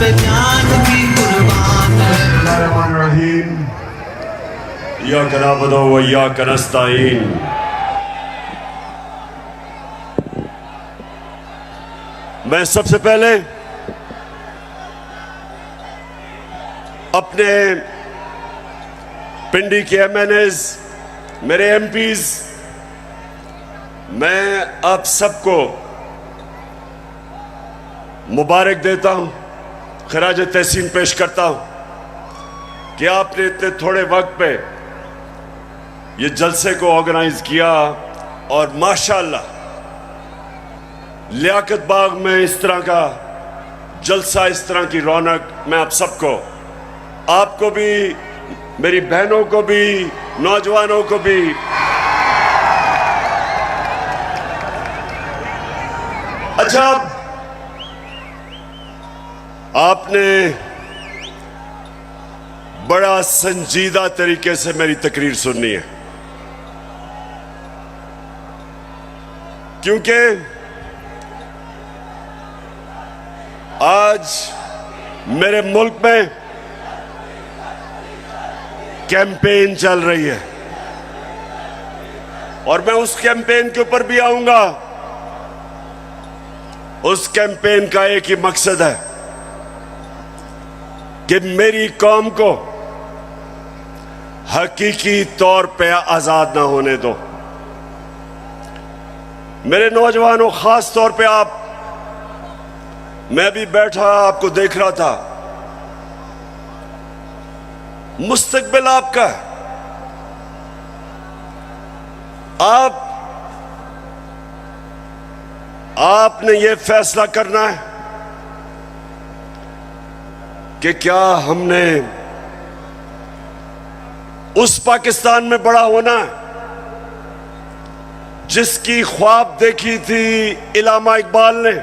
पे जान भी कुर्बान है। इय्याका नअबुदु व इय्याका नस्तईन। मैं सबसे पहले अपने पिंडी के एमएनएज, मेरे एमपीज, मैं आप सबको मुबारक देता हूं, खराज तहसीन पेश करता हूं कि आपने इतने थोड़े वक्त पे ये जलसे को ऑर्गेनाइज किया और माशाअल्लाह लियाकत बाग में इस तरह का जलसा, इस तरह की रौनक, मैं आप सबको, आपको भी, मेरी बहनों को भी, नौजवानों को भी अच्छा, आपने बड़ा संजीदा तरीके से मेरी तकरीर सुननी है, क्योंकि आज मेरे मुल्क में कैंपेन चल रही है और मैं उस कैंपेन के ऊपर भी आऊंगा। उस कैंपेन का एक ही मकसद है कि मेरी कौम को हकीकी तौर पे आजाद ना होने दो। मेरे नौजवानों, खास तौर पे आप, मैं भी बैठा आपको देख रहा था, मुस्तकबिल आपका, आपने ये फैसला करना है कि क्या हमने उस पाकिस्तान में बड़ा होना है जिसकी ख्वाब देखी थी इल्लामा इकबाल ने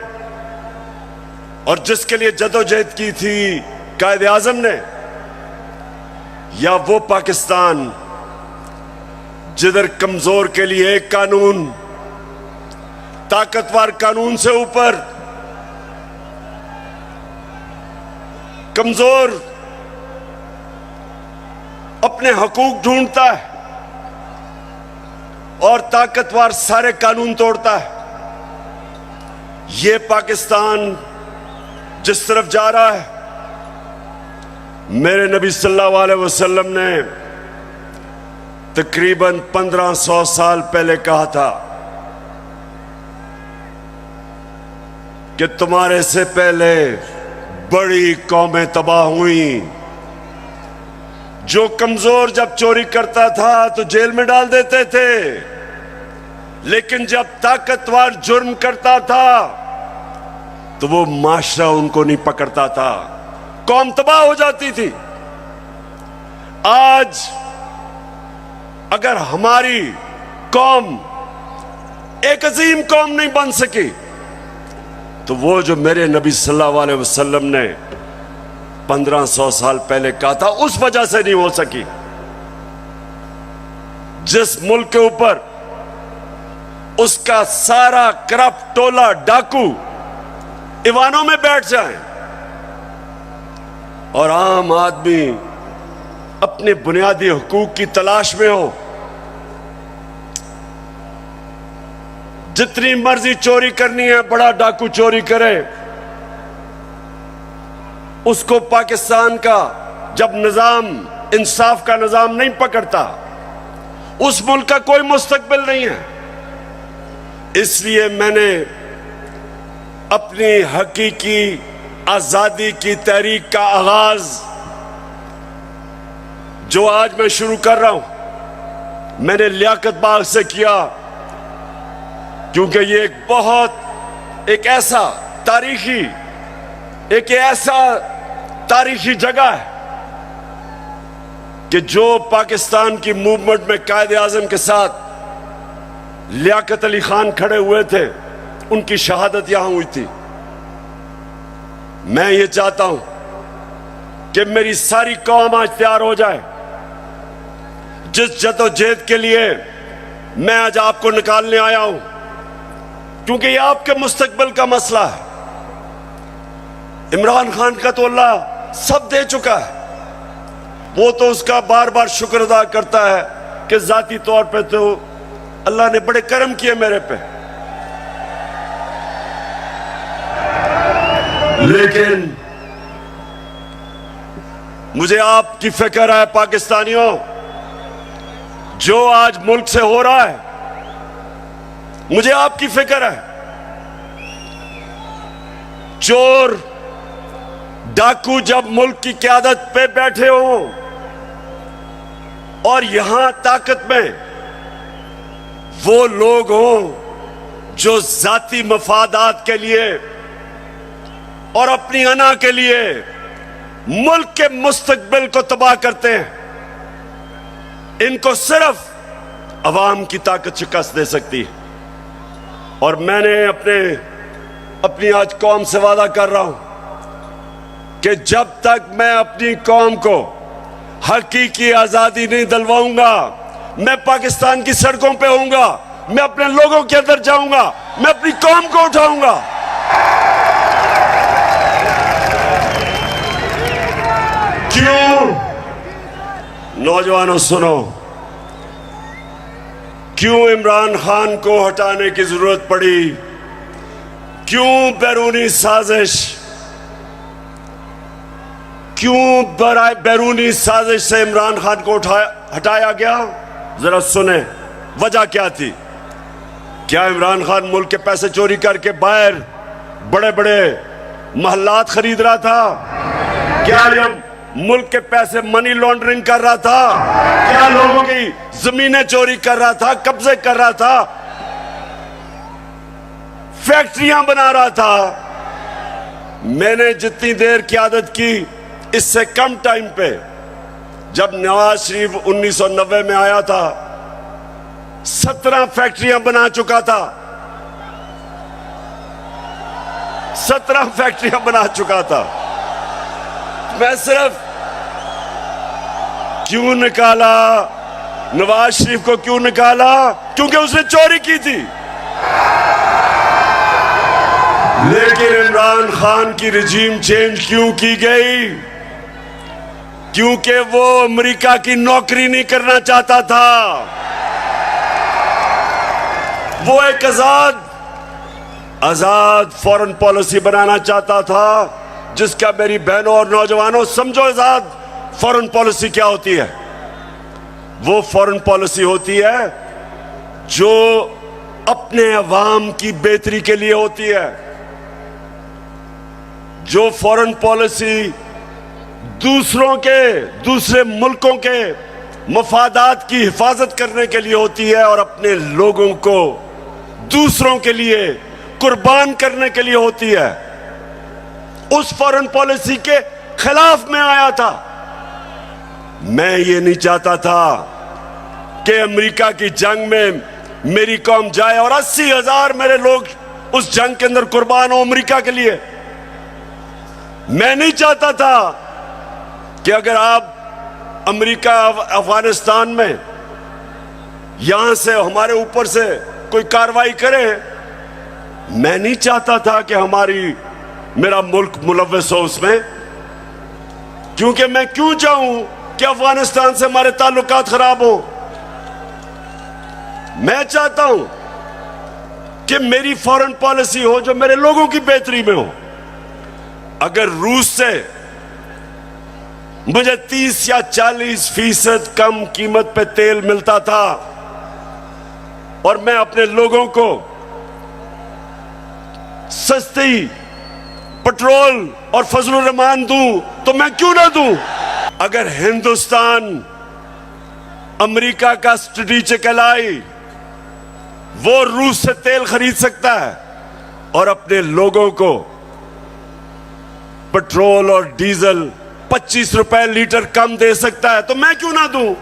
और जिसके लिए जदोजहद की थी कायदे आजम ने, या वो पाकिस्तान जिधर कमजोर के लिए एक कानून, ताकतवर कानून से ऊपर कमजोर अपने हकूक ढूंढता है और ताकतवर सारे कानून तोड़ता है। ये पाकिस्तान जिस तरफ जा रहा है, मेरे नबी सल्लल्लाहु अलैहि वसल्लम ने तकरीबन 1500 साल पहले कहा था कि तुम्हारे से पहले बड़ी कौमें तबाह हुई। जो कमजोर जब चोरी करता था तो जेल में डाल देते थे, लेकिन जब ताकतवर जुर्म करता था तो वो माशरा उनको नहीं पकड़ता था, कौम तबाह हो जाती थी। आज अगर हमारी कौम एक अजीम कौम नहीं बन सकी तो वो जो मेरे नबी सल्लल्लाहु अलैहि वसल्लम ने 1500 साल पहले कहा था, उस वजह से नहीं हो सकी। जिस मुल्क के ऊपर उसका सारा करप्ट टोला डाकू ईवानों में बैठ जाए और आम आदमी अपने बुनियादी हुकूक की तलाश में हो, जितनी मर्जी चोरी करनी है, बड़ा डाकू चोरी करे, उसको पाकिस्तान का जब निजाम, इंसाफ का निजाम नहीं पकड़ता, उस मुल्क का कोई मुस्तकबिल नहीं है। इसलिए मैंने अपनी हकीकी आजादी की तहरीक का आगाज जो आज मैं शुरू कर रहा हूं, मैंने लियाकत बाग से किया, क्योंकि ये एक ऐसा तारीखी जगह है कि जो पाकिस्तान की मूवमेंट में कायदे आजम के साथ लियाकत अली खान खड़े हुए थे, उनकी शहादत यहां हुई थी। मैं ये चाहता हूं कि मेरी सारी कौम आज तैयार हो जाए। जिस जदोजहद के लिए मैं आज आपको निकालने आया हूं, क्योंकि ये आपके मुस्तकबिल का मसला है, इमरान खान का तो अल्लाह सब दे चुका है, वो तो उसका बार बार शुक्र अदा करता है कि जाती तौर पे तो अल्लाह ने बड़े करम किए मेरे पे। लेकिन मुझे आपकी फिक्र है पाकिस्तानियों, जो आज मुल्क से हो रहा है, मुझे आपकी फिक्र है। चोर डाकू जब मुल्क की क़यादत पे बैठे हों और यहां ताकत में वो लोग हों जो जाती मफादात के लिए और अपनी अना के लिए मुल्क के मुस्तकबिल को तबाह करते हैं, इनको सिर्फ अवाम की ताकत शिकस्त दे सकती है। और मैंने अपनी आज कौम से वादा कर रहा हूं कि जब तक मैं अपनी कौम को हकीकी आजादी नहीं दिलवाऊंगा, मैं पाकिस्तान की सड़कों पे होऊंगा, मैं अपने लोगों के अंदर जाऊंगा, मैं अपनी कौम को उठाऊंगा। क्यों? नौजवानों सुनो, क्यों इमरान खान को हटाने की जरूरत पड़ी? क्यों बैरूनी साजिश, क्यों बैरूनी साजिश से इमरान खान को हटाया गया? जरा सुने वजह क्या थी। क्या इमरान खान मुल्क के पैसे चोरी करके बाहर बड़े बड़े महल्लात खरीद रहा था? क्या ये मुल्क के पैसे मनी लॉन्ड्रिंग कर रहा था? क्या लोगों की जमीनें चोरी कर रहा था, कब्जे कर रहा था, फैक्ट्रियां बना रहा था? मैंने जितनी देर क़यादत की, इससे कम टाइम पे, जब नवाज शरीफ 1990 में आया था, 17 फैक्ट्रियां बना चुका था। 17 फैक्ट्रियां बना चुका था। मैं सिर्फ क्यों निकाला नवाज शरीफ को? क्यों निकाला? क्योंकि उसने चोरी की थी। लेकिन इमरान खान की रिजीम चेंज क्यों की गई? क्योंकि वो अमेरिका की नौकरी नहीं करना चाहता था। वो एक आजाद फॉरेन पॉलिसी बनाना चाहता था, जिसका मेरी बहनों और नौजवानों समझो आजाद फॉरेन पॉलिसी क्या होती है। वो फॉरेन पॉलिसी होती है जो अपने अवाम की बेहतरी के लिए होती है, जो फॉरेन पॉलिसी दूसरे मुल्कों के मफादात की हिफाजत करने के लिए होती है और अपने लोगों को दूसरों के लिए कुर्बान करने के लिए होती है। उस फॉरेन पॉलिसी के खिलाफ मैं आया था। मैं ये नहीं चाहता था कि अमेरिका की जंग में मेरी कौम जाए और 80,000 मेरे लोग उस जंग के अंदर कुर्बान हो अमेरिका के लिए। मैं नहीं चाहता था कि अगर आप अमेरिका अफगानिस्तान में यहां से हमारे ऊपर से कोई कार्रवाई करे, मैं नहीं चाहता था कि मेरा मुल्क मुलव्वस हो उसमें। क्योंकि मैं क्यों चाहूं कि अफगानिस्तान से हमारे ताल्लुकात खराब हो? मैं चाहता हूं कि मेरी फॉरेन पॉलिसी हो जो मेरे लोगों की बेहतरी में हो। अगर रूस से मुझे 30 या 40% कम कीमत पे तेल मिलता था और मैं अपने लोगों को सस्ती पेट्रोल और फजलुर रहमान दूं, तो मैं क्यों ना दूं? अगर हिंदुस्तान अमेरिका का स्ट्रेटेजिक एलाई, वो रूस से तेल खरीद सकता है और अपने लोगों को पेट्रोल और डीजल 25 रुपए लीटर कम दे सकता है, तो मैं क्यों ना दूं?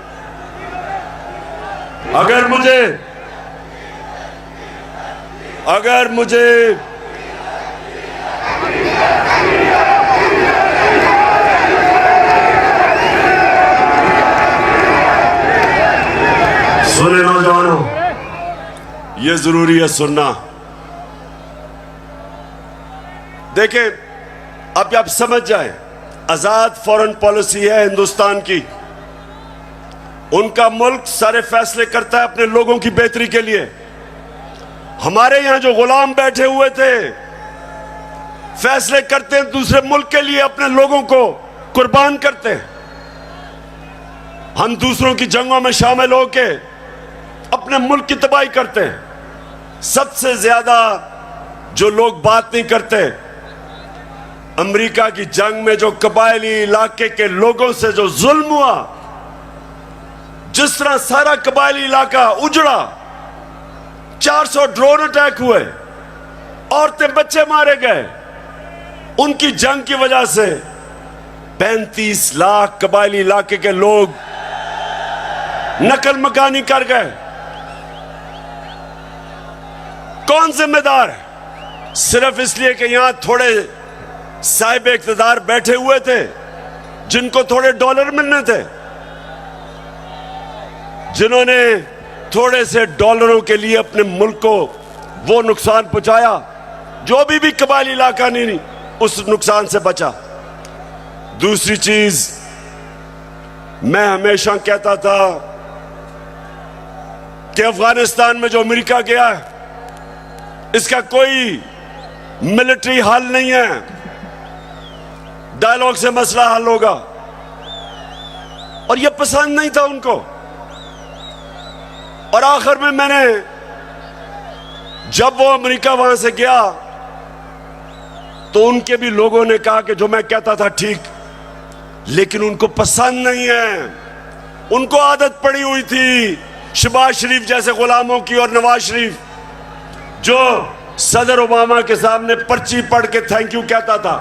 अगर मुझे सुने नौजवानों, यह जरूरी है सुनना। देखें, अब आप समझ जाएं, आजाद फॉरेन पॉलिसी है हिंदुस्तान की। उनका मुल्क सारे फैसले करता है अपने लोगों की बेहतरी के लिए। हमारे यहां जो गुलाम बैठे हुए थे, फैसले करते हैं दूसरे मुल्क के लिए, अपने लोगों को कुर्बान करते हैं। हम दूसरों की जंगों में शामिल होके अपने मुल्क की तबाही करते हैं। सबसे ज्यादा जो लोग बात नहीं करते, अमेरिका की जंग में जो कबायली इलाके के लोगों से जो जुल्म हुआ, जिस तरह सारा कबायली इलाका उजड़ा, 400 ड्रोन अटैक हुए, औरतें बच्चे मारे गए, उनकी जंग की वजह से 35 लाख कबायली इलाके के लोग नकल मकानी कर गए। कौन जिम्मेदार है? सिर्फ इसलिए कि यहां थोड़े साहिब इख्तिदार बैठे हुए थे जिनको थोड़े डॉलर मिलने थे, जिन्होंने थोड़े से डॉलरों के लिए अपने मुल्क को वो नुकसान पहुंचाया जो भी कबायली इलाका नहीं उस नुकसान से बचा। दूसरी चीज, मैं हमेशा कहता था कि अफगानिस्तान में जो अमेरिका गया है, इसका कोई मिलिट्री हल नहीं है, डायलॉग से मसला हल होगा। और यह पसंद नहीं था उनको। और आखिर में मैंने, जब वो अमेरिका वहां से गया, तो उनके भी लोगों ने कहा कि जो मैं कहता था ठीक, लेकिन उनको पसंद नहीं है। उनको आदत पड़ी हुई थी शहबाज शरीफ जैसे गुलामों की, और नवाज शरीफ जो सदर ओबामा के सामने पर्ची पढ़ के थैंक यू कहता था।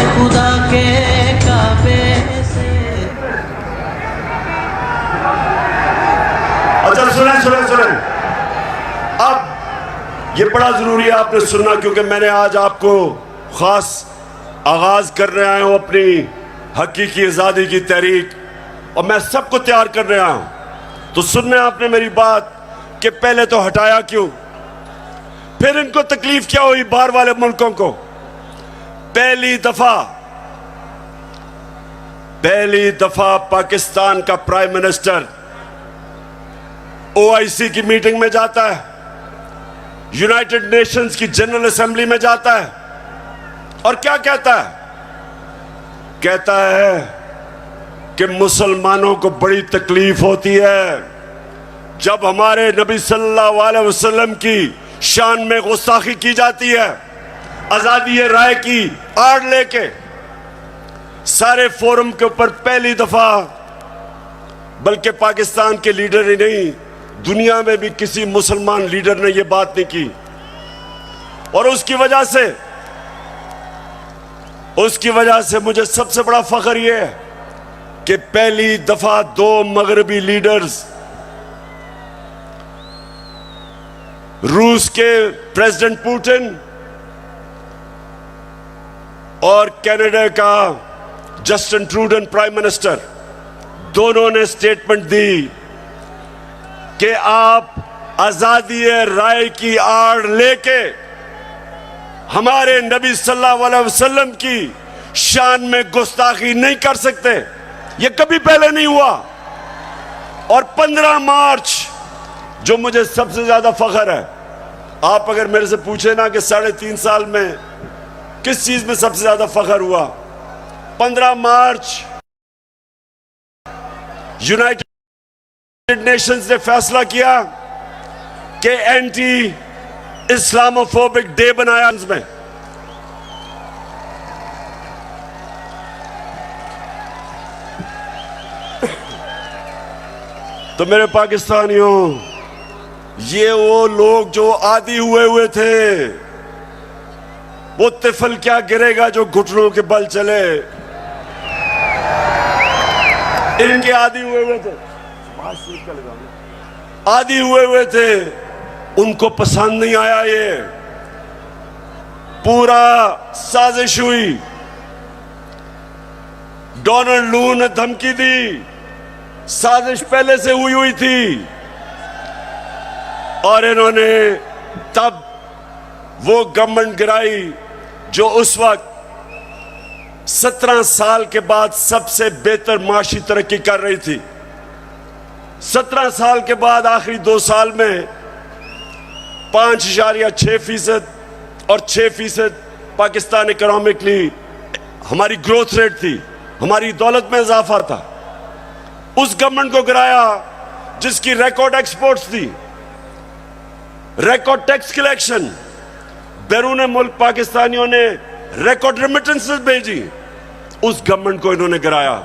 खुदा के काबे से। अच्छा सुने। अब ये बड़ा जरूरी है आपने सुनना, क्योंकि मैंने आज आपको खास आगाज कर रहा हूं अपनी हकीकी आजादी की तहरीक, और मैं सबको तैयार कर रहा हूं। तो सुनना आपने मेरी बात कि पहले तो हटाया क्यों, फिर इनको तकलीफ क्या हुई बाहर वाले मुल्कों को। पहली दफा पाकिस्तान का प्राइम मिनिस्टर OIC की मीटिंग में जाता है, यूनाइटेड नेशंस की जनरल असेंबली में जाता है, और क्या कहता है? कहता है कि मुसलमानों को बड़ी तकलीफ होती है जब हमारे नबी सल्लल्लाहु अलैहि वसल्लम की शान में गुस्ताखी की जाती है। आजादी राय की आड़ लेके सारे फोरम के ऊपर पहली दफा, बल्कि पाकिस्तान के लीडर ही नहीं, दुनिया में भी किसी मुसलमान लीडर ने यह बात नहीं की। और उसकी वजह से मुझे सबसे बड़ा फख्र यह है कि पहली दफा 2 मगरबी लीडर्स, रूस के प्रेसिडेंट पुतिन और कनाडा का जस्टिन ट्रूडो प्राइम मिनिस्टर, दोनों ने स्टेटमेंट दी कि आप आजादी राय की आड़ लेके हमारे नबी सल्लल्लाहु अलैहि वसल्लम की शान में गुस्ताखी नहीं कर सकते। यह कभी पहले नहीं हुआ। और 15 मार्च, जो मुझे सबसे ज्यादा फख्र है, आप अगर मेरे से पूछे ना कि 3.5 साल में किस चीज में सबसे ज्यादा फख्र हुआ, 15 मार्च यूनाइटेड नेशंस ने फैसला किया कि एंटी इस्लामोफोबिक डे बनाया में। तो मेरे पाकिस्तानियों, ये वो लोग जो आदी हुए थे, वो तिफल क्या गिरेगा जो घुटनों के बल चले, इनके आदी हुए थे, आदी हुए थे। उनको पसंद नहीं आया, ये पूरा साजिश हुई। डोनाल्ड लू ने धमकी दी साजिश पहले से हुई थी और इन्होंने तब वो गवर्नमेंट गिराई जो उस वक्त 17 साल के बाद सबसे बेहतर माशी तरक्की कर रही थी। 17 साल के बाद आखिरी 2 साल में 5.6% और 6% पाकिस्तान इकोनॉमिकली हमारी ग्रोथ रेट थी, हमारी दौलत में इजाफा था। उस गवर्नमेंट को गिराया जिसकी रिकॉर्ड एक्सपोर्ट्स थी, रिकॉर्ड टैक्स कलेक्शन, बैरून मुल्क पाकिस्तानियों ने रिकॉर्ड रेमिटेंसेस भेजी। उस गवर्नमेंट को इन्होंने गिराया।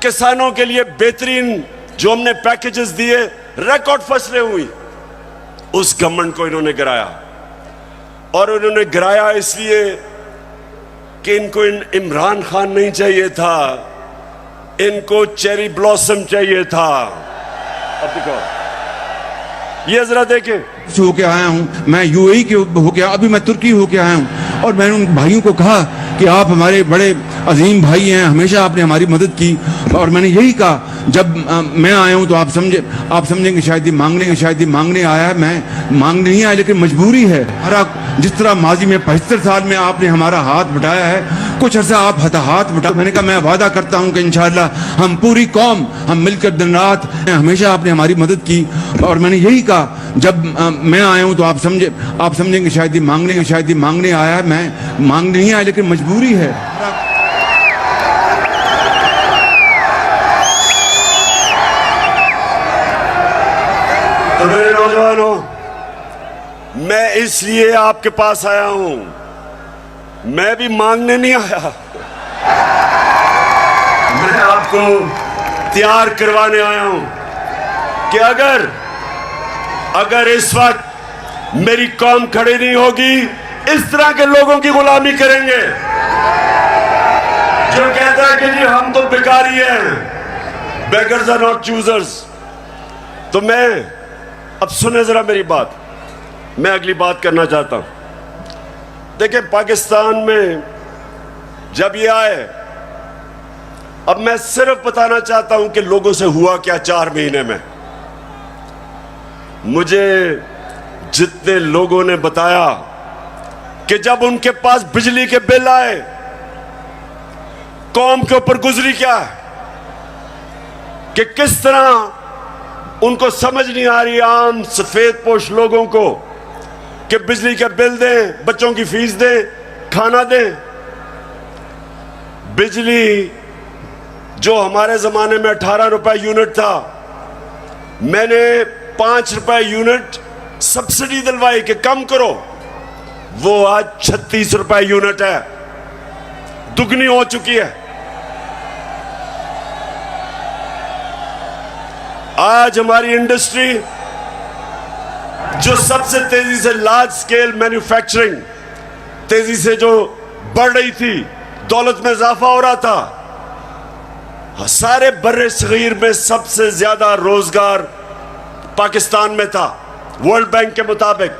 किसानों के लिए बेहतरीन जो हमने पैकेजेस दिए, रिकॉर्ड फसलें हुई, उस गवर्नमेंट को इन्होंने गिराया। और उन्होंने गिराया इसलिए कि इनको इमरान खान नहीं चाहिए था, इनको चेरी ब्लॉसम चाहिए था। अब देखो, ये जरा देखें, होके आया हूँ मैं, यूएई के होके, अभी मैं तुर्की होके आया हूँ। और मैंने उन भाइयों को कहा कि आप हमारे बड़े अजीम भाई हैं, हमेशा आपने हमारी मदद की। और मैंने यही कहा, जब मैं आया हूँ तो आप समझेंगे शायद, ये मांगने आया है। मैं मांगने नहीं आया, लेकिन मजबूरी है। हमारा जिस तरह माजी में 75 साल में आपने हमारा हाथ बटाया है, कुछ अर्सा आप हाथ बटा। मैंने कहा मैं वादा करता हूँ कि इंशाअल्लाह हम पूरी कौम हम मिलकर दिन रात, हमेशा आपने हमारी मदद की। और मैंने यही कहा, जब मैं आया हूँ तो आप समझेंगे शायद, ये मांगने आया है। मैं मांगने नहीं आया, लेकिन मजबूरी है। तो मेरे नौजवानों, मैं इसलिए आपके पास आया हूं, मैं भी मांगने नहीं आया, मैं आपको तैयार करवाने आया हूं कि अगर इस वक्त मेरी कौम खड़ी नहीं होगी, इस तरह के लोगों की गुलामी करेंगे जो कहता है कि जी हम तो भिखारी हैं, बेगर्स आर नॉट चूजर्स। तो मैं, अब सुने जरा मेरी बात, मैं अगली बात करना चाहता हूं। देखिए, पाकिस्तान में जब ये आए, अब मैं सिर्फ बताना चाहता हूं कि लोगों से हुआ क्या 4 महीने में। मुझे जितने लोगों ने बताया कि जब उनके पास बिजली के बिल आए, कौम के ऊपर गुजरी क्या है, कि किस तरह उनको समझ नहीं आ रही, आम सफेद पोश लोगों को, कि बिजली के बिल दें, बच्चों की फीस दें, खाना दें। बिजली जो हमारे जमाने में 18 रुपए यूनिट था, मैंने 5 रुपए यूनिट सब्सिडी दिलवाई कि कम करो, वो आज 36 रुपए यूनिट है, दुगनी हो चुकी है। आज हमारी इंडस्ट्री जो सबसे तेजी से लार्ज स्केल मैन्युफैक्चरिंग तेजी से जो बढ़ रही थी, दौलत में इजाफा हो रहा था, सारे बर्रे सगीर में सबसे ज्यादा रोजगार पाकिस्तान में था वर्ल्ड बैंक के मुताबिक।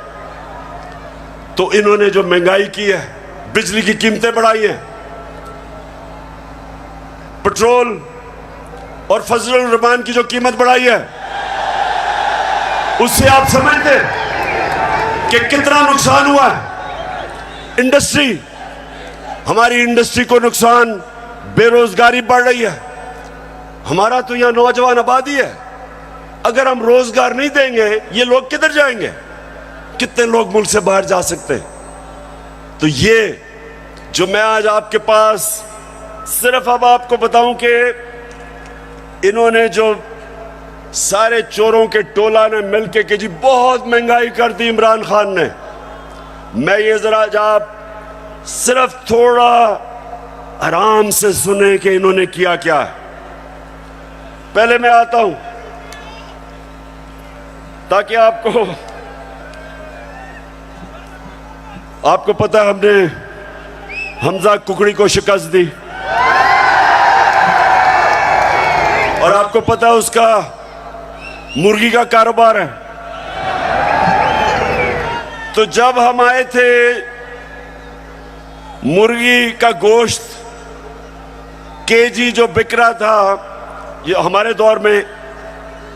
तो इन्होंने जो महंगाई की है, बिजली की कीमतें बढ़ाई हैं, पेट्रोल और फजलुर रहमान की जो कीमत बढ़ाई है, उससे आप समझते कि कितना नुकसान हुआ है इंडस्ट्री, हमारी इंडस्ट्री को नुकसान, बेरोजगारी बढ़ रही है। हमारा तो यहां नौजवान आबादी है, अगर हम रोजगार नहीं देंगे ये लोग किधर जाएंगे? कितने लोग मुल्क से बाहर जा सकते हैं? तो ये जो मैं आज आपके पास सिर्फ अब आपको बताऊं कि इन्होंने जो सारे चोरों के टोला ने मिलके कि जी बहुत महंगाई कर दी इमरान खान ने, मैं ये जरा आप सिर्फ थोड़ा आराम से सुने कि इन्होंने किया क्या है। पहले मैं आता हूं ताकि आपको पता है, हमने हमजा कुकड़ी को शिकस्त दी और आपको पता है उसका मुर्गी का कारोबार है। तो जब हम आए थे, मुर्गी का गोश्त केजी जो बिक रहा था, ये हमारे दौर में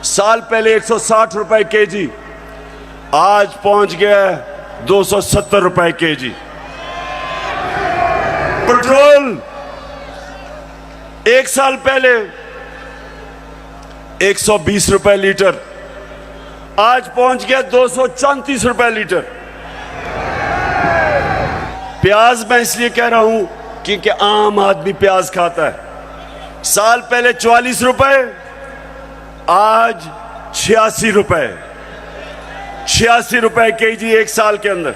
साल पहले 160 रुपए केजी, आज पहुंच गया 270 रुपए केजी। पेट्रोल एक साल पहले 120 रुपए लीटर, आज पहुंच गया 234 रुपए लीटर। प्याज मैं इसलिए कह रहा हूं क्योंकि आम आदमी प्याज खाता है। साल पहले 44 रुपए, आज 86 रुपए, 86 रुपए केजी एक साल के अंदर।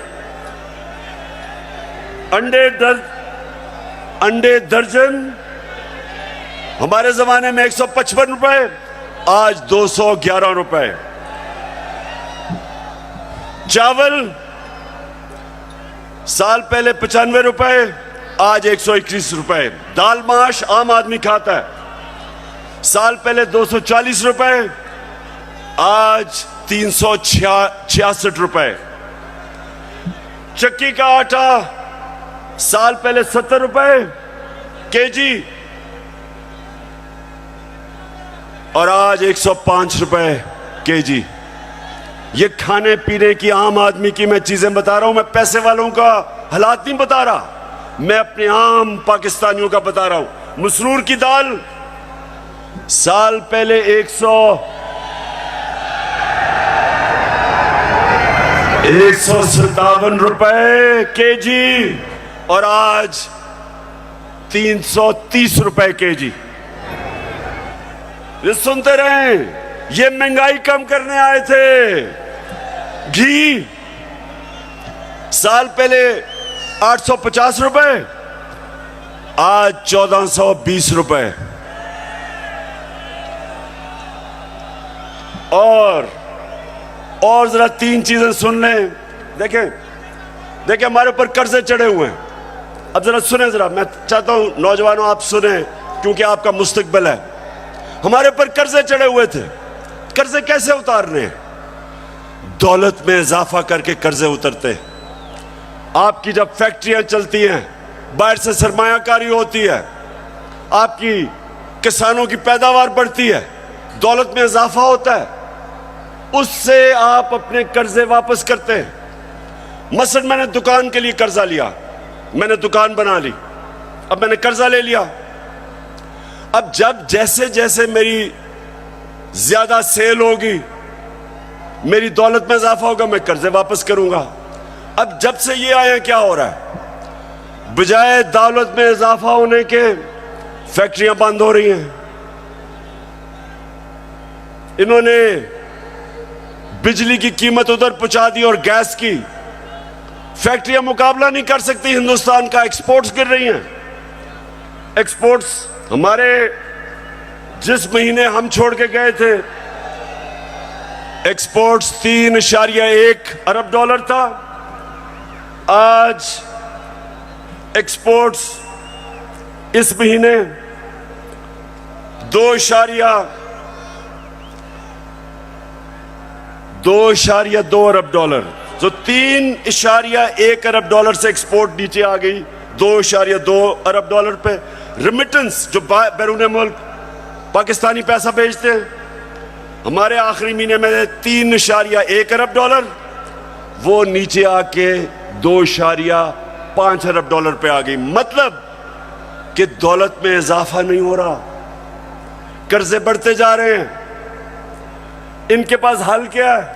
अंडे दर्जन हमारे जमाने में 155 रुपए, आज 211 रुपए। चावल साल पहले 95 रुपए, आज 121 रुपए। दाल माश आम आदमी खाता है, साल पहले 240 रुपए, आज 366 रुपए। चक्की का आटा साल पहले 70 रुपए केजी और आज 105 रुपए केजी। ये खाने पीने की आम आदमी की मैं चीजें बता रहा हूं, मैं पैसे वालों का हालात नहीं बता रहा, मैं अपने आम पाकिस्तानियों का बता रहा हूं। मसरूर की दाल साल पहले 157 रुपए केजी और आज 330 रुपए केजी। ये सुनते रहें, ये महंगाई कम करने आए थे। घी साल पहले 850 रुपए, आज 1420 रुपए। और जरा तीन चीजें सुन लें। देखें हमारे ऊपर कर्जे चढ़े हुए हैं। अब जरा सुने, जरा मैं चाहता हूं नौजवानों आप सुने, क्योंकि आपका मुस्तकबिल है। हमारे ऊपर कर्जे चढ़े हुए थे। कर्जे कैसे उतारने हैं? दौलत में इजाफा करके कर्जे उतरते हैं। आपकी जब फैक्ट्रियां चलती हैं, बाहर से सरमायाकारी होती है, आपकी किसानों की पैदावार बढ़ती है, दौलत में इजाफा होता है, उससे आप अपने कर्जे वापस करते हैं। मसलन मैंने दुकान के लिए कर्जा लिया, मैंने दुकान बना ली, अब मैंने कर्जा ले लिया। अब जब जैसे जैसे मेरी ज्यादा सेल होगी, मेरी दौलत में इजाफा होगा, मैं कर्जे वापस करूंगा। अब जब से ये आया क्या हो रहा है? बजाय दौलत में इजाफा होने के फैक्ट्रियां बंद हो रही हैं। इन्होंने बिजली की कीमत उधर पहुंचा दी और गैस की। फैक्ट्रियां मुकाबला नहीं कर सकती हिंदुस्तान का। एक्सपोर्ट्स गिर रही हैं। एक्सपोर्ट्स हमारे जिस महीने हम छोड़ के गए थे, एक्सपोर्ट्स 3.1 अरब डॉलर था, आज एक्सपोर्ट्स इस महीने 2.2 अरब डॉलर। तो 3.1 अरब डॉलर से एक्सपोर्ट नीचे आ गई 2.2 अरब डॉलर पे। रेमिटेंस जो बैरून मुल्क पाकिस्तानी पैसा भेजते हैं, हमारे आखिरी महीने में 3.1 अरब डॉलर, वो नीचे आके 2.5 अरब डॉलर पे आ गई। मतलब कि दौलत में इजाफा नहीं हो रहा, कर्जे बढ़ते जा रहे हैं। इनके पास हल क्या है?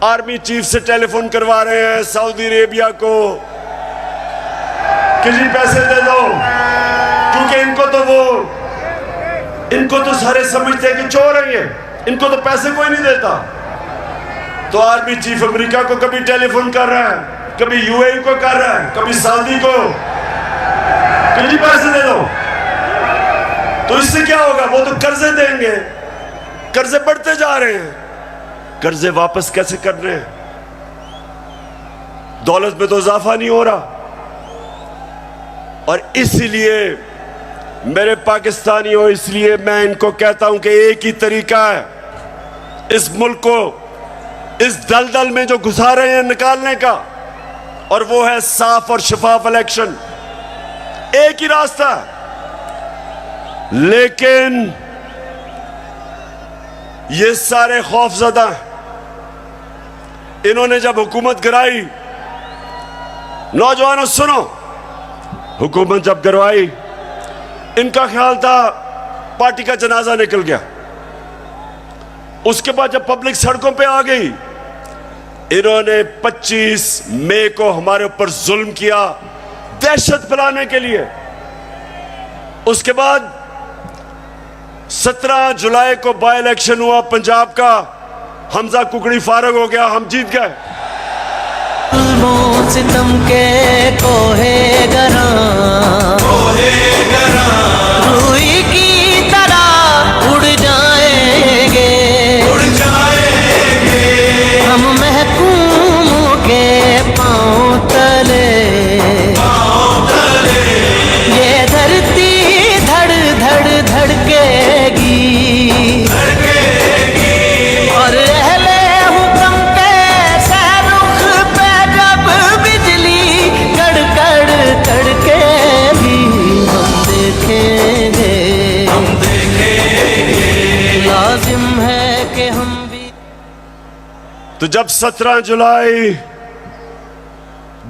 आर्मी चीफ से टेलीफोन करवा रहे हैं सऊदी अरेबिया को कि जी पैसे दे दो, क्योंकि इनको तो सारे समझते हैं कि चोर हैं ये, इनको तो पैसे कोई नहीं देता। तो आर्मी चीफ अमेरिका को कभी टेलीफोन कर रहा है, कभी यूएई को कर रहा है, कभी सऊदी को कि जी पैसे दे दो। तो इससे क्या होगा? वो तो कर्जे देंगे, कर्जे बढ़ते जा रहे हैं। कर्जे वापस कैसे कर रहे हैं? दौलत में तो इजाफा नहीं हो रहा। और इसलिए मेरे पाकिस्तानियों, इसलिए मैं इनको कहता हूं कि एक ही तरीका है इस मुल्क को इस दलदल में जो घुसा रहे हैं निकालने का, और वो है साफ और शफाफ इलेक्शन। एक ही रास्ता। लेकिन ये सारे खौफजदा हैं। इन्होंने जब हुकूमत गिराई, नौजवानों सुनो, हुकूमत जब गिरवाई, इनका ख्याल था पार्टी का जनाजा निकल गया। उसके बाद जब पब्लिक सड़कों पे आ गई, इन्होंने 25 मई को हमारे ऊपर जुल्म किया दहशत फैलाने के लिए। उसके बाद 17 जुलाई को बाई इलेक्शन हुआ पंजाब का, हमजा कुकड़ी फारग हो गया, हम जीत गए। सितम के कोहे गरा रूई की तरह उड़ जाएंगे हम महकूमों के पांव तले। ये धरती धड़ धड़ धड़केगी और अहले हुक्म के सहरुख पे जब बिजली कड़कड़ कड़केगी हम देखेंगे लाजिम है कि हम भी। तो जब 17 जुलाई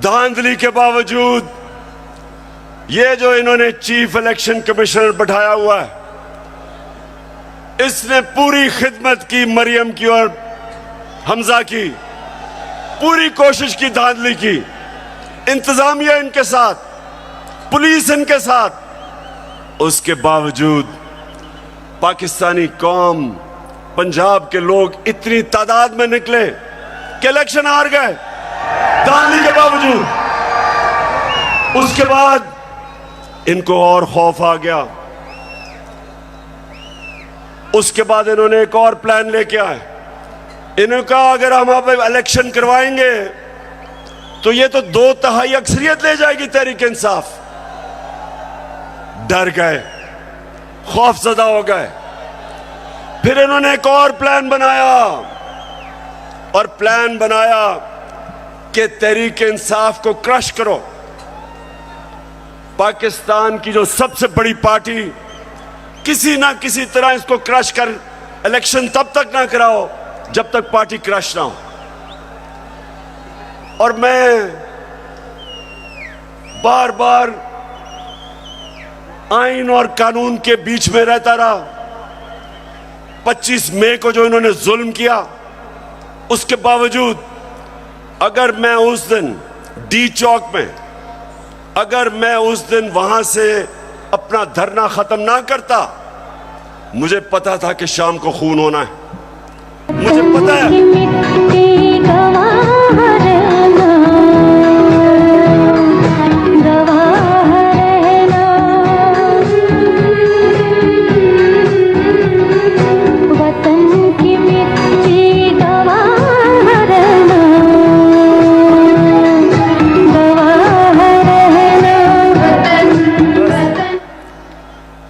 धांधली के बावजूद ये जो इन्होंने चीफ इलेक्शन कमिश्नर बैठाया हुआ है, इसने पूरी खिदमत की मरियम की और हमजा की, पूरी कोशिश की, धांधली की, इंतजामिया इनके साथ, पुलिस इनके साथ। उसके बावजूद पाकिस्तानी कौम, पंजाब के लोग इतनी तादाद में निकले कि इलेक्शन हार गए धांधली के बावजूद। उसके बाद इनको और खौफ आ गया। उसके बाद इन्होंने एक और प्लान लेके आए। इन्होंने कहा अगर हम अब इलेक्शन करवाएंगे तो ये तो 2/3 अक्सरियत ले जाएगी तहरीक इंसाफ। डर गए, खौफजदा हो गए। फिर इन्होंने एक और प्लान बनाया, और प्लान बनाया कि तहरीक इंसाफ को क्रश करो। पाकिस्तान की जो सबसे बड़ी पार्टी, किसी ना किसी तरह इसको क्रश कर इलेक्शन तब तक ना कराओ जब तक पार्टी क्रश ना हो। और मैं बार बार आइन और कानून के बीच में रहता रहा। 25 मई को जो इन्होंने जुल्म किया, उसके बावजूद अगर मैं उस दिन डी चौक में, अगर मैं उस दिन वहां से अपना धरना खत्म ना करता, मुझे पता था कि शाम को खून होना है। मुझे पता है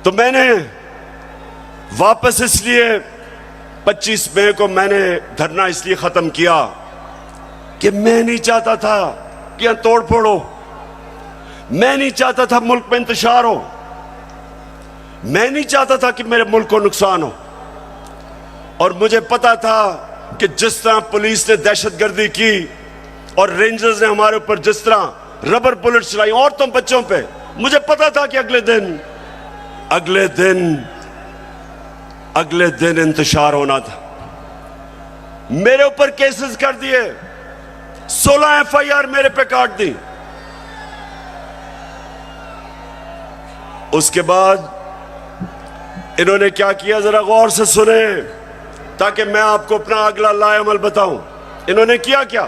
तो मैंने वापस इसलिए 25 मई को मैंने धरना इसलिए खत्म किया कि मैं नहीं चाहता था कि यहां तोड़ फोड़ हो, मैं नहीं चाहता था मुल्क में इंतशार हो, मैं नहीं चाहता था कि मेरे मुल्क को नुकसान हो। और मुझे पता था कि जिस तरह पुलिस ने दहशतगर्दी की और रेंजर्स ने हमारे ऊपर जिस तरह रबर बुलेट चलाई औरतों बच्चों पे, मुझे पता था कि अगले दिन इंतशार होना था। मेरे ऊपर केसेस कर दिए, 16 FIR मेरे पे काट दी। उसके बाद इन्होंने क्या किया, जरा गौर से सुने ताकि मैं आपको अपना अगला लाएअमल बताऊं। इन्होंने किया क्या?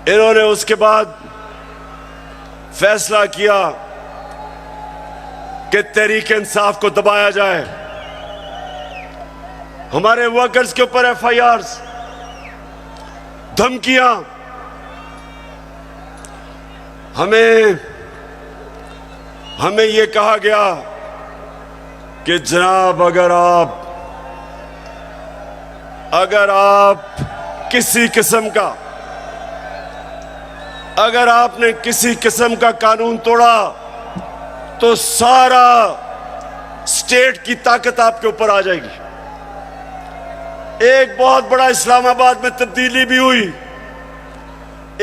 इन्होंने उसके बाद फैसला किया कि तहरीक इंसाफ को दबाया जाए। हमारे वर्कर्स के ऊपर FIRs, धमकियां, हमें यह कहा गया कि जनाब अगर आप किसी किस्म का, अगर आपने किसी किस्म का कानून तोड़ा तो सारा स्टेट की ताकत आपके ऊपर आ जाएगी। एक बहुत बड़ा इस्लामाबाद में तब्दीली भी हुई।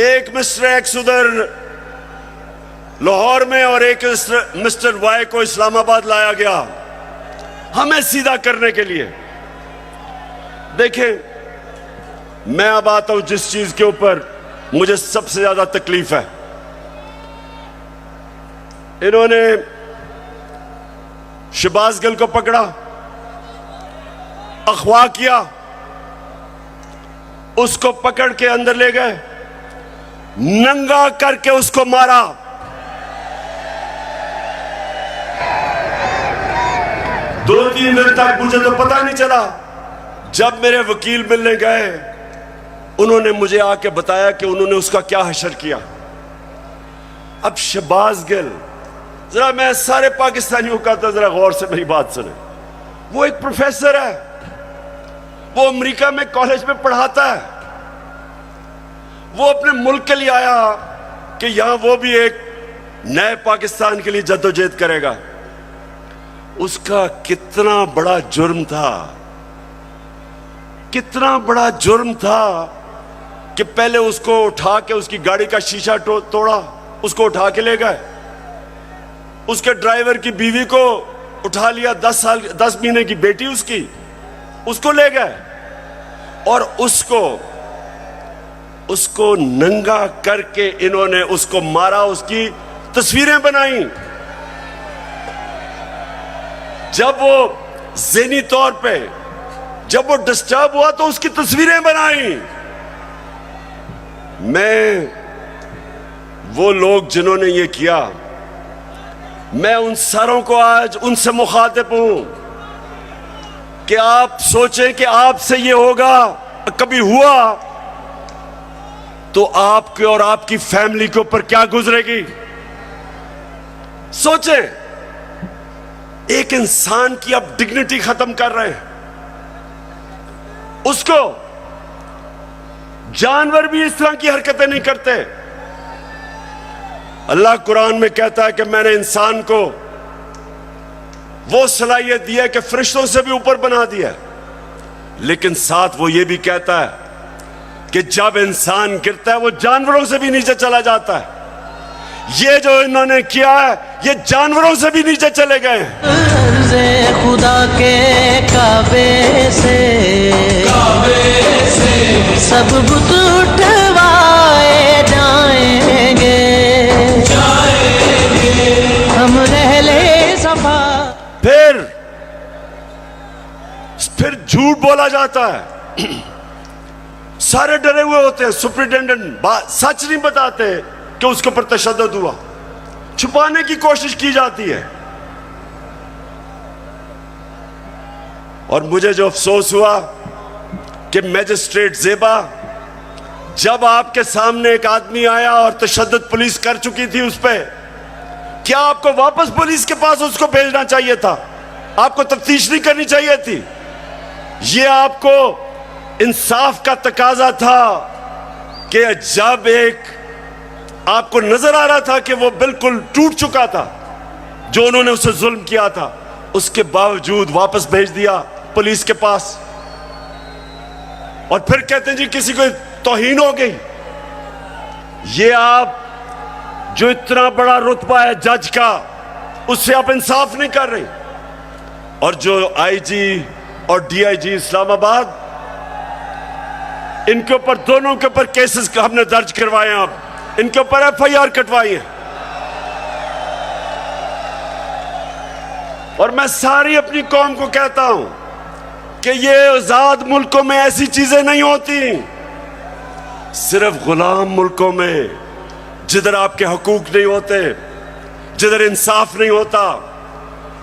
एक मिस्टर एक्स उधर लाहौर में और एक मिस्टर वाई को इस्लामाबाद लाया गया हमें सीधा करने के लिए। देखें, मैं अब आता हूं जिस चीज के ऊपर मुझे सबसे ज्यादा तकलीफ है। इन्होंने शहबाज गिल को पकड़ा, अगवा किया, उसको पकड़ के अंदर ले गए, नंगा करके उसको मारा। दो तीन दिन तक मुझे तो पता नहीं चला। जब मेरे वकील मिलने गए, उन्होंने मुझे आके बताया कि उन्होंने उसका क्या हशर किया। अब शहबाज गिल, जरा मैं सारे पाकिस्तानियों का तो जरा गौर से मेरी बात सुने। वो एक प्रोफेसर है, वो अमेरिका में कॉलेज में पढ़ाता है। वो अपने मुल्क के लिए आया कि यहां वो भी एक नए पाकिस्तान के लिए जद्दोजहद करेगा। उसका कितना बड़ा जुर्म था, कितना बड़ा जुर्म था कि पहले उसको उठा के उसकी गाड़ी का शीशा तोड़ा, उसको उठा के ले गए। उसके ड्राइवर की बीवी को उठा लिया, 10 महीने की बेटी उसको ले गए और उसको नंगा करके इन्होंने उसको मारा, उसकी तस्वीरें बनाई। जब वो ज़हनी तौर पे जब वो डिस्टर्ब हुआ तो उसकी तस्वीरें बनाई। मैं वो लोग जिन्होंने ये किया, मैं उन सारों को आज उनसे मुखातिब हूं कि आप सोचें कि आपसे ये होगा, कभी हुआ तो आपके और आपकी फैमिली के ऊपर क्या गुजरेगी। सोचें, एक इंसान की आप डिग्निटी खत्म कर रहे हैं। उसको जानवर भी इस तरह की हरकतें नहीं करते। अल्लाह कुरान में कहता है कि मैंने इंसान को वो सलाहियत दी है कि फरिश्तों से भी ऊपर बना दिया, लेकिन साथ वो ये भी कहता है कि जब इंसान गिरता है वो जानवरों से भी नीचे चला जाता है। ये जो इन्होंने किया है, ये जानवरों से भी नीचे चले गए हैं। खुदा के काबे से सब बुत उठवाए जाएंगे, हम रहले सफा। फिर झूठ बोला जाता है। सारे डरे हुए होते हैं, सुपरिटेंडेंट सच नहीं बताते कि उसके ऊपर तशद्दुद हुआ, छुपाने की कोशिश की जाती है। और मुझे जो अफसोस हुआ कि मैजिस्ट्रेट ज़ेबा, जब आपके सामने एक आदमी आया और तशद्दुद पुलिस कर चुकी थी उस पर, क्या आपको वापस पुलिस के पास उसको भेजना चाहिए था? आपको तफ्तीश नहीं करनी चाहिए थी? यह आपको इंसाफ का तकाजा था कि जब एक आपको नजर आ रहा था कि वो बिल्कुल टूट चुका था, जो उन्होंने उसे जुल्म किया था, उसके बावजूद वापस भेज दिया पुलिस के पास। और फिर कहते हैं जी किसी को तौहीन हो गई। ये आप जो इतना बड़ा रुतबा है जज का, उससे आप इंसाफ नहीं कर रहे। और जो आईजी और डीआईजी इस्लामाबाद, इनके ऊपर, दोनों के ऊपर केसेस हमने दर्ज करवाए हैं, अब इनके ऊपर एफआईआर कटवाई है। और मैं सारी अपनी कौम को कहता हूं कि ये आजाद मुल्कों में ऐसी चीजें नहीं होती। सिर्फ गुलाम मुल्कों में, जिधर आपके हकूक नहीं होते, जिधर इंसाफ नहीं होता,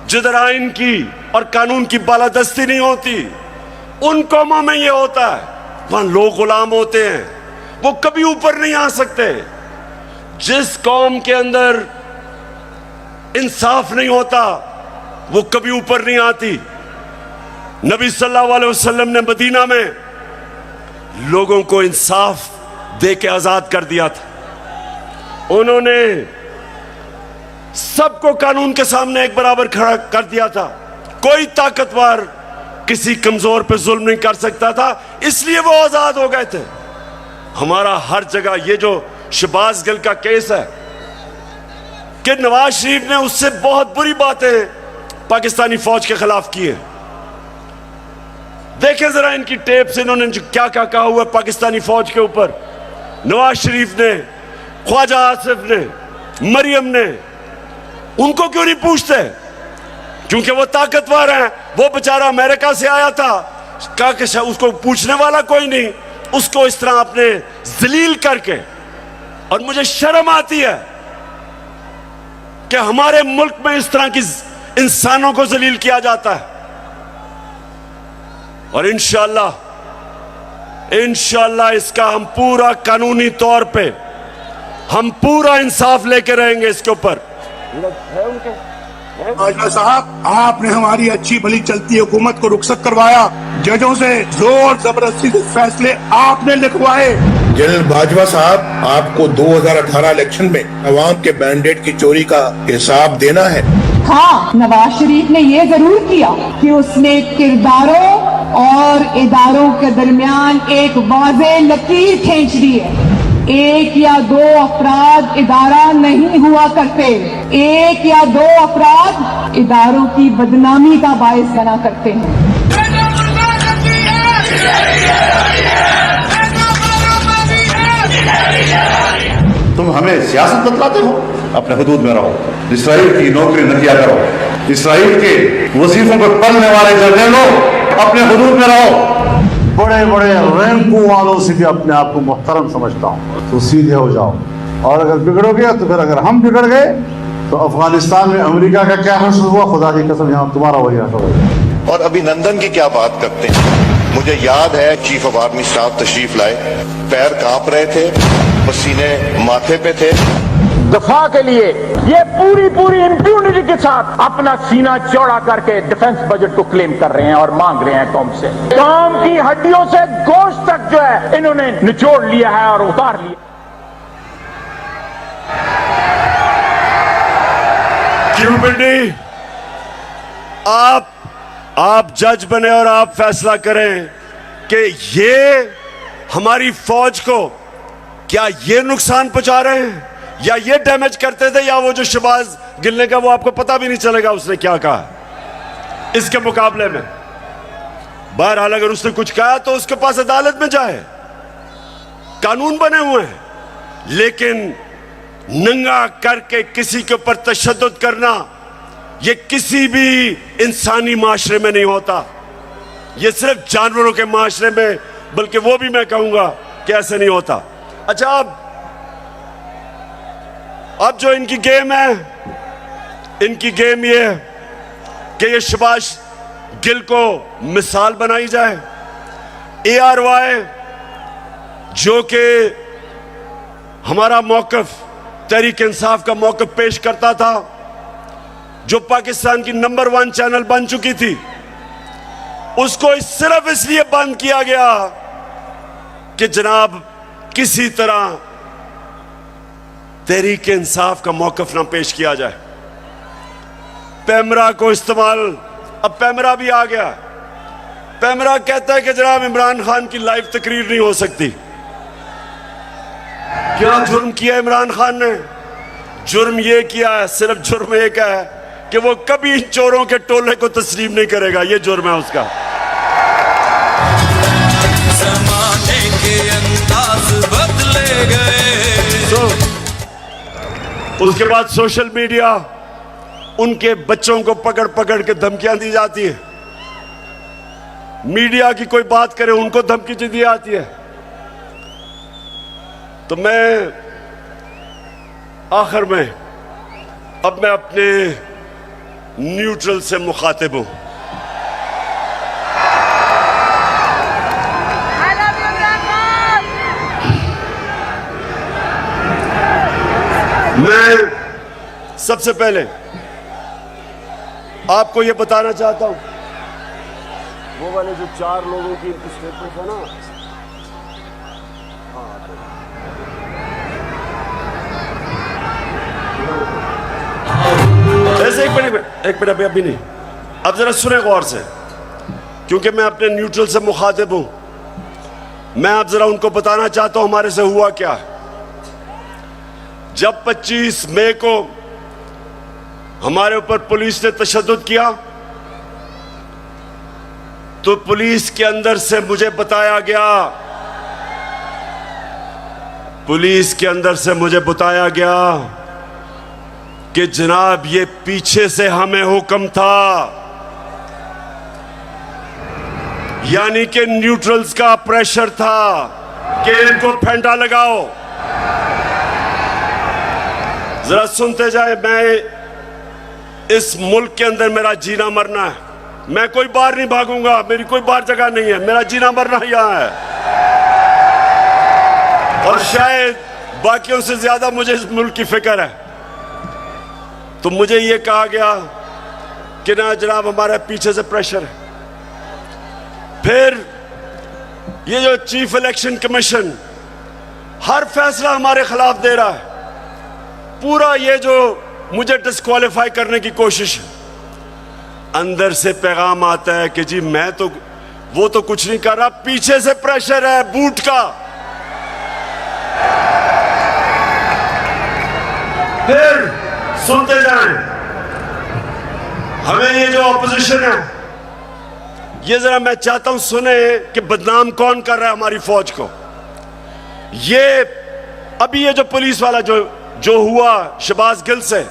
जिधर आइन की और कानून की बालादस्ती नहीं होती, उन कौमों में यह होता है। वहां लोग गुलाम होते हैं, वो कभी ऊपर नहीं आ सकते। जिस कौम के अंदर इंसाफ नहीं होता, वो कभी ऊपर नहीं आती। नबी सल्लल्लाहु अलैहि वसल्लम ने मदीना में लोगों को इंसाफ दे के आजाद कर दिया था। उन्होंने सबको कानून के सामने एक बराबर खड़ा कर दिया था। कोई ताकतवर किसी कमजोर पे जुल्म नहीं कर सकता था, इसलिए वो आजाद हो गए थे। हमारा हर जगह ये जो शहबाज गिल का केस है कि नवाज शरीफ ने उससे बहुत बुरी बातें पाकिस्तानी फौज के खिलाफ की है। देखें जरा इनकी टेप से इन्होंने जो क्या क्या कहा हुआ पाकिस्तानी फौज के ऊपर। नवाज शरीफ ने, ख्वाजा आसिफ ने, मरियम ने, उनको क्यों नहीं पूछते? क्योंकि वो ताकतवर हैं। वो बेचारा अमेरिका से आया था, कहा कि उसको पूछने वाला कोई नहीं, उसको इस तरह अपने जलील करके। और मुझे शर्म आती है कि हमारे मुल्क में इस तरह की इंसानों को जलील किया जाता है। और इंशाअल्लाह इसका हम पूरा कानूनी तौर पे हम पूरा इंसाफ लेके रहेंगे इसके ऊपर। बाजवा साहब, आपने हमारी अच्छी भली चलती हुकूमत को रुखसत करवाया, जजों से जोर जबरदस्ती से फैसले आपने लिखवाए। जनरल बाजवा साहब, आपको 2018 इलेक्शन में अवाम के मैंडेट की चोरी का हिसाब देना है। हाँ, नवाज शरीफ ने ये जरूर किया कि उसने किरदारों और इदारों के दरमियान एक वाज़ेह लकीर खींच दी है। एक या दो अफराद इदारा नहीं हुआ करते, एक या दो अफराद इदारों की बदनामी का बायस बना करते हैं। तुम हमें सियासत बतलाते हो, अपने हुदूद में रहो। इसराइल की नौकरी न किया करो। इसराइल के वजीफों पर पलने वाले जर्नलों, अपने हुदूद में रहो। बड़े बड़े रैंकों वालों से भी अपने आप को मुहतरम समझता हूँ, तो सीधे हो जाओ। और अगर बिगड़ोगे तो फिर अगर हम बिगड़ गए तो अफगानिस्तान में अमेरिका का क्या हश्र हुआ, खुदा की कसम यहाँ तुम्हारा वही हश्र होगा। और अभिनंदन की क्या बात करते हैं। मुझे याद है चीफ ऑफ आर्मी स्टाफ तशरीफ लाए, पैर कांप रहे थे, पसीने माथे पे थे। दफा के लिए ये पूरी इंप्यूनिटी के साथ अपना सीना चौड़ा करके डिफेंस बजट को क्लेम कर रहे हैं और मांग रहे हैं कौम से। कौम की हड्डियों से गोश्त तक जो है इन्होंने निचोड़ लिया है और उतार लिया। क्यों बिल्डी, आप जज बने और आप फैसला करें कि ये हमारी फौज को क्या ये नुकसान पहुंचा रहे हैं या ये डैमेज करते थे, या वो जो शहबाज गिल का वो आपको पता भी नहीं चलेगा उसने क्या कहा इसके मुकाबले में। बहरहाल अगर उसने कुछ कहा तो उसके पास अदालत में जाए, कानून बने हुए हैं। लेकिन नंगा करके किसी के ऊपर तशद्दुद करना ये किसी भी इंसानी माशरे में नहीं होता। ये सिर्फ जानवरों के माशरे में, बल्कि वो भी मैं कहूंगा कि ऐसे नहीं होता। अच्छा, अब जो इनकी गेम है, इनकी गेम ये है कि ये शहबाज गिल को मिसाल बनाई जाए। ARY जो कि हमारा मौकफ, तहरीक इंसाफ का मौकफ पेश करता था, जो पाकिस्तान की नंबर 1 चैनल बन चुकी थी, उसको सिर्फ इसलिए बंद किया गया कि जनाब किसी तरह तहरीक इंसाफ का मौकफ ना पेश किया जाए। पैमरा को इस्तेमाल, अब पैमरा भी आ गया। पैमरा कहता है कि जनाब इमरान खान की लाइव तकरीर नहीं हो सकती। क्या जुर्म किया इमरान खान ने? जुर्म ये किया है, सिर्फ जुर्म एक है कि वो कभी चोरों के टोले को तस्लीम नहीं करेगा। ये जुर्म है उसका। ज़माने के अंदाज बदले गए। उसके बाद सोशल मीडिया, उनके बच्चों को पकड़ पकड़ के धमकियां दी जाती है। मीडिया की कोई बात करे उनको धमकी दी जाती है। तो मैं आखिर में अब मैं अपने न्यूट्रल से मुखातिब हूं। मैं सबसे पहले आपको यह बताना चाहता हूं, वो वाले जो 4 लोगों की स्टेटमेंट है ना, ऐसे एक मिनट अभी नहीं, अब जरा सुने गौर से क्योंकि मैं अपने न्यूट्रल से मुखातिब हूं, मैं अब जरा उनको बताना चाहता हूं हमारे से हुआ क्या। जब 25 मई को हमारे ऊपर पुलिस ने तशद्दुद किया तो पुलिस के अंदर से मुझे बताया गया, पुलिस के अंदर से मुझे बताया गया कि जनाब ये पीछे से हमें हुक्म था, यानी कि न्यूट्रल्स का प्रेशर था कि इनको फेंटा लगाओ। जरा सुनते जाए, मैं इस मुल्क के अंदर मेरा जीना मरना है, मैं कोई बाहर नहीं भागूंगा, मेरी कोई बाहर जगह नहीं है, मेरा जीना मरना यहां है। और शायद बाकियों से ज्यादा मुझे इस मुल्क की फिक्र है। तो मुझे यह कहा गया कि ना जनाब हमारे पीछे से प्रेशर है। फिर ये जो चीफ इलेक्शन कमीशन हर फैसला हमारे खिलाफ दे रहा है, पूरा ये जो मुझे डिस्क्वालीफाई करने की कोशिश है, अंदर से पैगाम आता है कि जी मैं तो वो तो कुछ नहीं कर रहा, पीछे से प्रेशर है बूट का। फिर सुनते जाएं, हमें ये जो ऑपोजिशन है, ये जरा मैं चाहता हूं सुने कि बदनाम कौन कर रहा है हमारी फौज को। ये अभी ये जो पुलिस वाला जो हुआ शहबाज गिल से,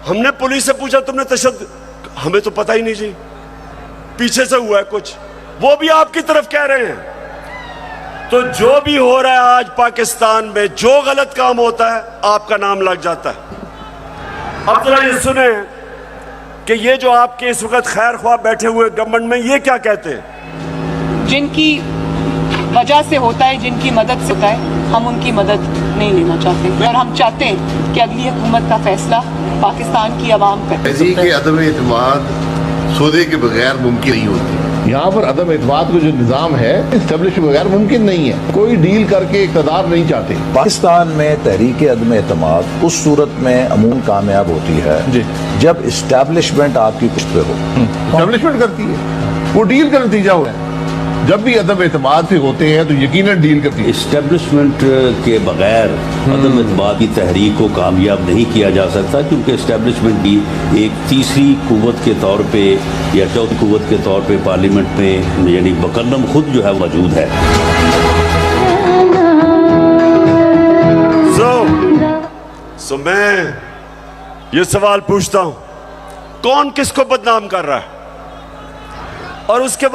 हमने पुलिस से पूछा तुमने तशद्दुद, हमें तो पता ही नहीं जी, पीछे से हुआ है कुछ, वो भी आपकी तरफ कह रहे हैं। तो जो भी हो रहा है आज पाकिस्तान में, जो गलत काम होता है आपका नाम लग जाता है। अब जरा ये सुने कि ये जो आपके इस वक्त खैर ख्वाह बैठे हुए गवर्नमेंट में, ये क्या कहते हैं। जिनकी वजह से होता है, जिनकी मदद से होता है, हम उनकी मदद नहीं लेना चाहते और हम चाहते हैं कि अगली हुकूमत का फैसला पाकिस्तान की आवाम करे। के अदम एतमाद सौदे के बगैर मुमकिन नहीं होती। यहाँ पर अदम एतमाद का जो निज़ाम है इस्टेब्लिश के बगैर मुमकिन नहीं है। कोई डील करके इक़्तिदार नहीं चाहते। पाकिस्तान में तहरीक अदम एतमाद उस सूरत में अमूमन कामयाब होती है जी, जब इस्टेब्लिशमेंट आपकी पुश्त पे हो। इस्टेब्लिशमेंट करती है, वो डील का नतीजा हुआ है। जब भी अदम एतमाद से होते हैं तो यकीनन डील करती है। इस्टेब्लिशमेंट के बगैर अदम एतमाद की तहरीक को कामयाब नहीं किया जा सकता, क्योंकि इस्टेब्लिशमेंट भी एक तीसरी कुव्वत के तौर पे या चौथी कुव्वत के तौर पे पार्लियामेंट में यानी मुकर्रम खुद जो है मौजूद है। सो मैं ये सवाल पूछता हूं, कौन किसको बदनाम कर रहा है। और उसके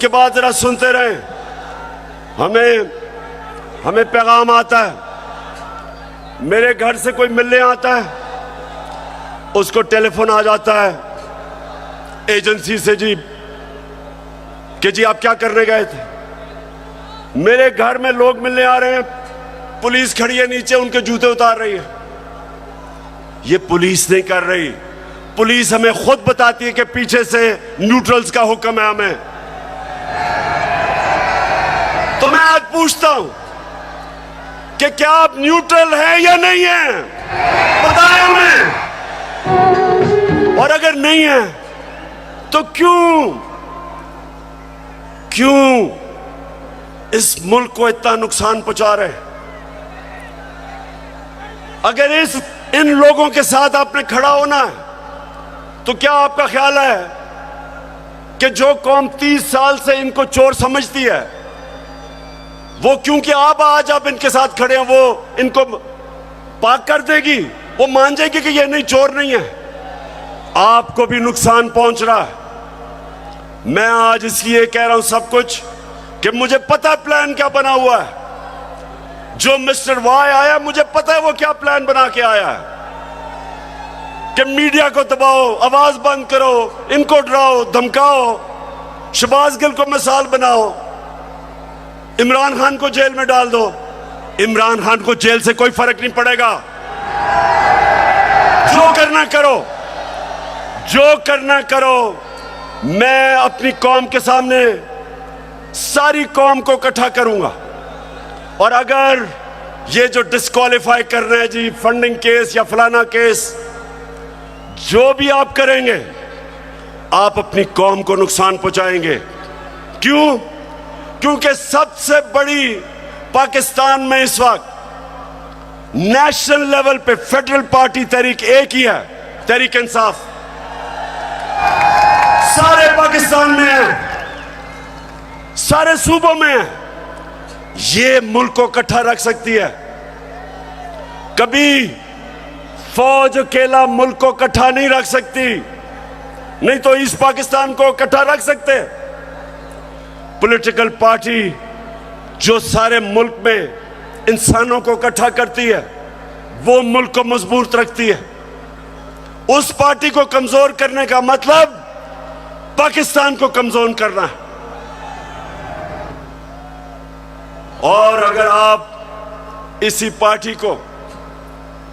बाद जरा सुनते रहे, हमें पैगाम आता है, मेरे घर से कोई मिलने आता है, उसको टेलीफोन आ जाता है एजेंसी से जी कि जी आप क्या करने गए थे। मेरे घर में लोग मिलने आ रहे हैं, पुलिस खड़ी है नीचे, उनके जूते उतार रही है। ये पुलिस नहीं कर रही, पुलिस हमें खुद बताती है कि पीछे से न्यूट्रल्स का हुक्म है हमें। तो मैं आज पूछता हूं कि क्या आप न्यूट्रल हैं या नहीं हैं, बताएं हमें। और अगर नहीं है तो क्यों इस मुल्क को इतना नुकसान पहुंचा रहे हैं। अगर इन लोगों के साथ आपने खड़ा होना है तो क्या आपका ख्याल है कि जो कौम 30 साल से इनको चोर समझती है, वो क्योंकि आप आज आप इनके साथ खड़े हैं वो इनको पाक कर देगी, वो मान जाएगी कि ये नहीं, चोर नहीं है। आपको भी नुकसान पहुंच रहा है। मैं आज इसलिए कह रहा हूं सब कुछ कि मुझे पता है प्लान क्या बना हुआ है। जो मिस्टर वाई आया, मुझे पता है वो क्या प्लान बना के आया है कि मीडिया को दबाओ, आवाज बंद करो, इनको डराओ धमकाओ, शहबाज गिल को मिसाल बनाओ, इमरान खान को जेल में डाल दो। इमरान खान को जेल से कोई फर्क नहीं पड़ेगा। जो करना करो, जो करना करो। मैं अपनी कौम के सामने सारी कौम को इकट्ठा करूंगा, और अगर ये जो डिस्क्वालीफाई कर रहे हैं जी, फंडिंग केस या फलाना केस, जो भी आप करेंगे आप अपनी कौम को नुकसान पहुंचाएंगे। क्यों? क्योंकि सबसे बड़ी पाकिस्तान में इस वक्त नेशनल लेवल पे फेडरल पार्टी तहरीक एक ही है, तहरीक इंसाफ। सारे पाकिस्तान में है, सारे सूबों में है। ये मुल्क को इकट्ठा रख सकती है। कभी फौज अकेला मुल्क को इकट्ठा नहीं रख सकती, नहीं तो इस पाकिस्तान को इकट्ठा रख सकते। पॉलिटिकल पार्टी जो सारे मुल्क में इंसानों को इकट्ठा करती है, वो मुल्क को मजबूत रखती है। उस पार्टी को कमजोर करने का मतलब पाकिस्तान को कमजोर करना है। और अगर आप इसी पार्टी को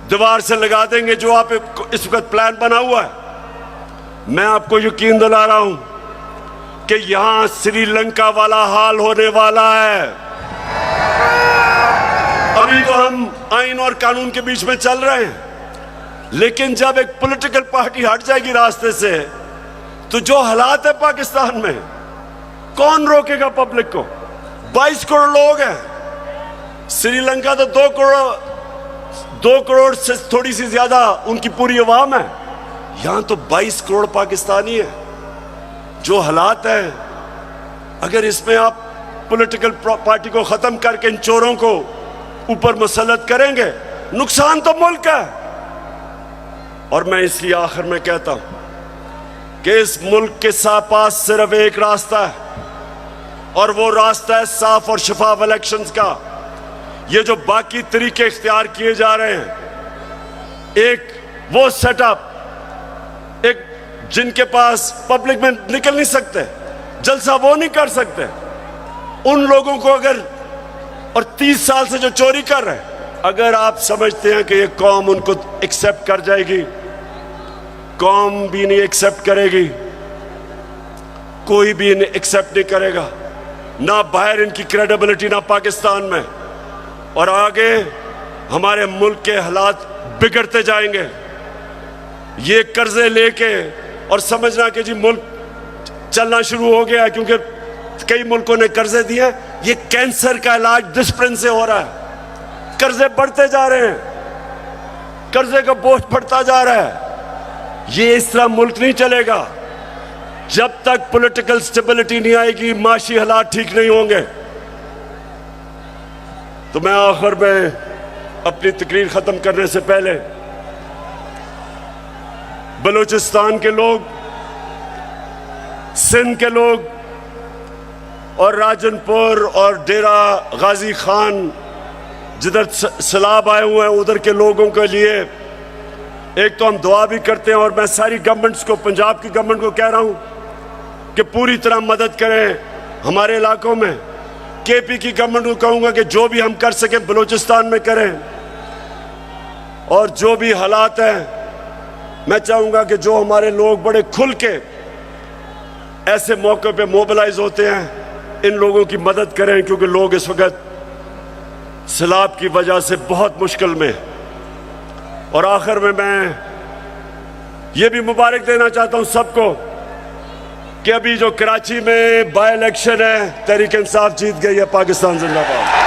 दीवार से लगा देंगे, जो आप इस वक्त प्लान बना हुआ है, मैं आपको यकीन दिला रहा हूं कि यहां श्रीलंका वाला हाल होने वाला है। अभी तो हम आइन और कानून के बीच में चल रहे हैं, लेकिन जब एक पॉलिटिकल पार्टी हट जाएगी रास्ते से, तो जो हालात है पाकिस्तान में, कौन रोकेगा पब्लिक को? 22 करोड़ लोग हैं। श्रीलंका तो 2 करोड़ से थोड़ी सी ज्यादा उनकी पूरी आवाम है। यहां तो 22 करोड़ पाकिस्तानी है। जो हालात है, अगर इसमें आप पॉलिटिकल पार्टी को खत्म करके इन चोरों को ऊपर मुसल्लत करेंगे, नुकसान तो मुल्क है। और मैं इसलिए आखिर में कहता हूं कि इस मुल्क के पास सिर्फ एक रास्ता है, और वो रास्ता है साफ और शफाफ इलेक्शंस का। ये जो बाकी तरीके इख्तियार किए जा रहे हैं, एक वो सेटअप, एक जिनके पास पब्लिक में निकल नहीं सकते, जलसा वो नहीं कर सकते, उन लोगों को अगर, और 30 साल से जो चोरी कर रहे हैं, अगर आप समझते हैं कि ये कौम उनको एक्सेप्ट कर जाएगी, कौम भी नहीं एक्सेप्ट करेगी, कोई भी इन्हें एक्सेप्ट नहीं करेगा, ना बाहर इनकी क्रेडिबिलिटी, ना पाकिस्तान में। और आगे हमारे मुल्क के हालात बिगड़ते जाएंगे। ये कर्जे लेके और समझना कि जी मुल्क चलना शुरू हो गया क्योंकि कई मुल्कों ने कर्जे दिए, ये कैंसर का इलाज डिसिप्लिन से हो रहा है। कर्जे बढ़ते जा रहे हैं, कर्जे का बोझ बढ़ता जा रहा है। ये इस तरह मुल्क नहीं चलेगा। जब तक पॉलिटिकल स्टेबिलिटी नहीं आएगी, माशी हालात ठीक नहीं होंगे। तो मैं आखिर में अपनी तकरीर खत्म करने से पहले बलूचिस्तान के लोग, सिंध के लोग, और राजनपुर और डेरा गाजी खान जिधर सैलाब आए हुए हैं, उधर के लोगों के लिए एक तो हम दुआ भी करते हैं, और मैं सारी गवर्नमेंट्स को, पंजाब की गवर्नमेंट को कह रहा हूं कि पूरी तरह मदद करें हमारे इलाकों में। केपी की गवर्नमेंट को कहूंगा कि जो भी हम कर सकें बलूचिस्तान में करें, और जो भी हालात हैं, मैं चाहूंगा कि जो हमारे लोग बड़े खुल के ऐसे मौके पे मोबिलाइज होते हैं, इन लोगों की मदद करें, क्योंकि लोग इस वक्त सैलाब की वजह से बहुत मुश्किल में। और आखिर में मैं ये भी मुबारक देना चाहता हूं सबको कि अभी जो कराची में बाय इलेक्शन है, तहरीक इंसाफ जीत गई है। पाकिस्तान जिंदाबाद।